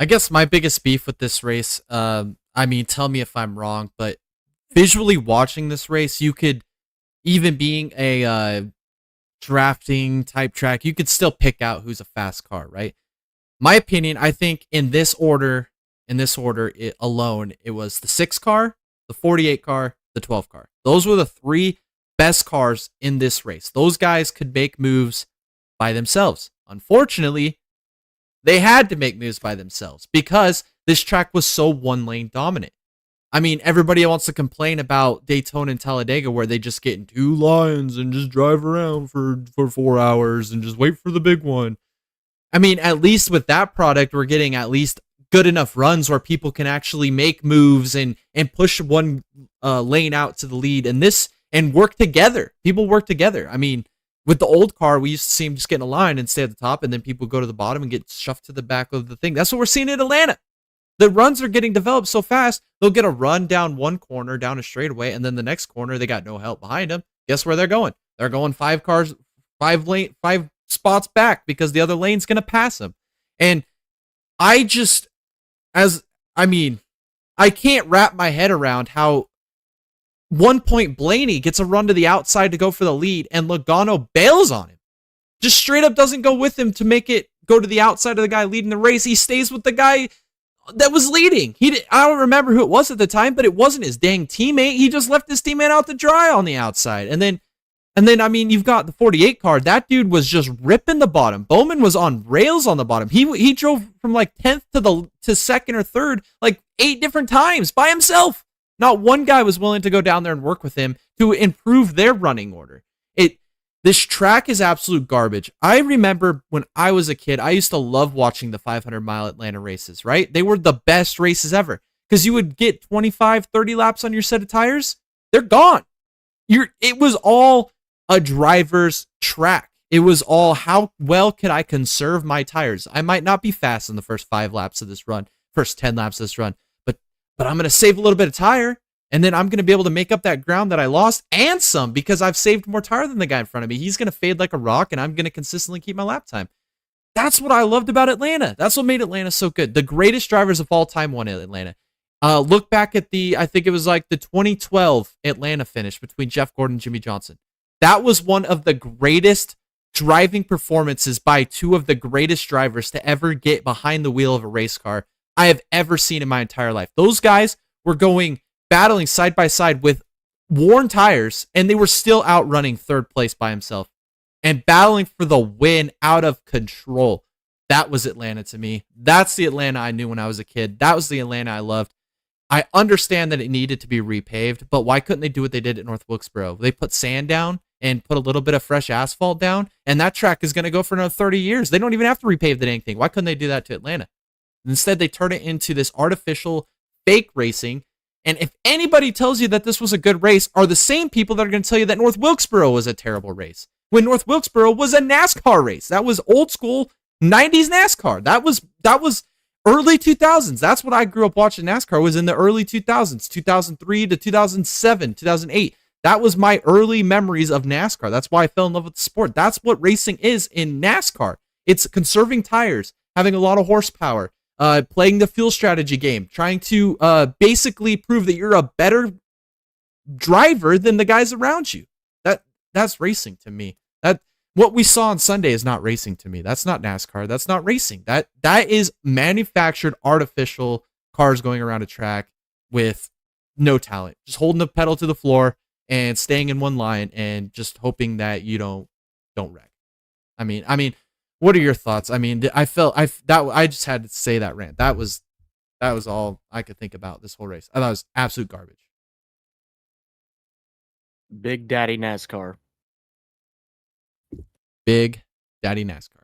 I guess my biggest beef with this race, I mean, tell me if I'm wrong, but visually watching this race, you could, even being a drafting type track, you could still pick out who's a fast car, right? My opinion, I think in this order alone, it was the 6 car, the 48 car, the 12 car. Those were the 3 best cars in this race. Those guys could make moves by themselves. Unfortunately, they had to make moves by themselves because this track was so one lane dominant. I mean, everybody wants to complain about Daytona and Talladega where they just get in 2 lines and just drive around for 4 hours and just wait for the big one. I mean, at least with that product, we're getting at least good enough runs where people can actually make moves and push one lane out to the lead and work together. People work together. I mean, with the old car, we used to see them just get in a line and stay at the top, and then people go to the bottom and get shoved to the back of the thing. That's what we're seeing in Atlanta. The runs are getting developed so fast, they'll get a run down one corner, down a straightaway, and then the next corner, they got no help behind them. Guess where they're going? They're going 5 cars, 5 spots back because the other lane's going to pass them. And I just, I can't wrap my head around how 1 point Blaney gets a run to the outside to go for the lead, and Logano bails on him. Just straight up doesn't go with him to make it go to the outside of the guy leading the race. He stays with the guy that was leading. I don't remember who it was at the time, but it wasn't his dang teammate. He just left his teammate out to dry on the outside. And then I mean, you've got the 48 car. That dude was just ripping the bottom. Bowman was on rails on the bottom. He drove from like 10th to second or third like 8 different times by himself. Not one guy was willing to go down there and work with him to improve their running order. This track is absolute garbage. I remember when I was a kid, I used to love watching the 500-mile Atlanta races, right? They were the best races ever because you would get 25, 30 laps on your set of tires. They're gone. It was all a driver's track. It was all how well could I conserve my tires. I might not be fast in the first 5 laps of this run, first 10 laps of this run, but I'm going to save a little bit of tire. And then I'm going to be able to make up that ground that I lost and some because I've saved more tire than the guy in front of me. He's going to fade like a rock, and I'm going to consistently keep my lap time. That's what I loved about Atlanta. That's what made Atlanta so good. The greatest drivers of all time won at Atlanta. Look back at I think it was like the 2012 Atlanta finish between Jeff Gordon and Jimmy Johnson. That was one of the greatest driving performances by 2 of the greatest drivers to ever get behind the wheel of a race car I have ever seen in my entire life. Those guys were battling side by side with worn tires, and they were still outrunning 3rd place by himself and battling for the win out of control. That was Atlanta to me. That's the Atlanta I knew when I was a kid. That was the Atlanta I loved. I understand that it needed to be repaved, but why couldn't they do what they did at North Wilkesboro? They put sand down and put a little bit of fresh asphalt down, and that track is going to go for another 30 years. They don't even have to repave the dang thing. Why couldn't they do that to Atlanta? Instead, they turn it into this artificial fake racing. And if anybody tells you that this was a good race, are the same people that are going to tell you that North Wilkesboro was a terrible race. When North Wilkesboro was a NASCAR race. That was old school 90s NASCAR. That was early 2000s. That's what I grew up watching NASCAR, was in the early 2000s, 2003 to 2007, 2008. That was my early memories of NASCAR. That's why I fell in love with the sport. That's what racing is in NASCAR. It's conserving tires, having a lot of horsepower, playing the fuel strategy game, trying to basically prove that you're a better driver than the guys around you. That's racing to me. That what we saw on Sunday is not racing to me. That's not NASCAR. That's not racing. That is manufactured artificial cars going around a track with no talent, just holding the pedal to the floor and staying in one line and just hoping that you don't wreck. I mean, what are your thoughts? I mean, I just had to say that rant. That was all I could think about this whole race. I thought it was absolute garbage. Big Daddy NASCAR. Big Daddy NASCAR.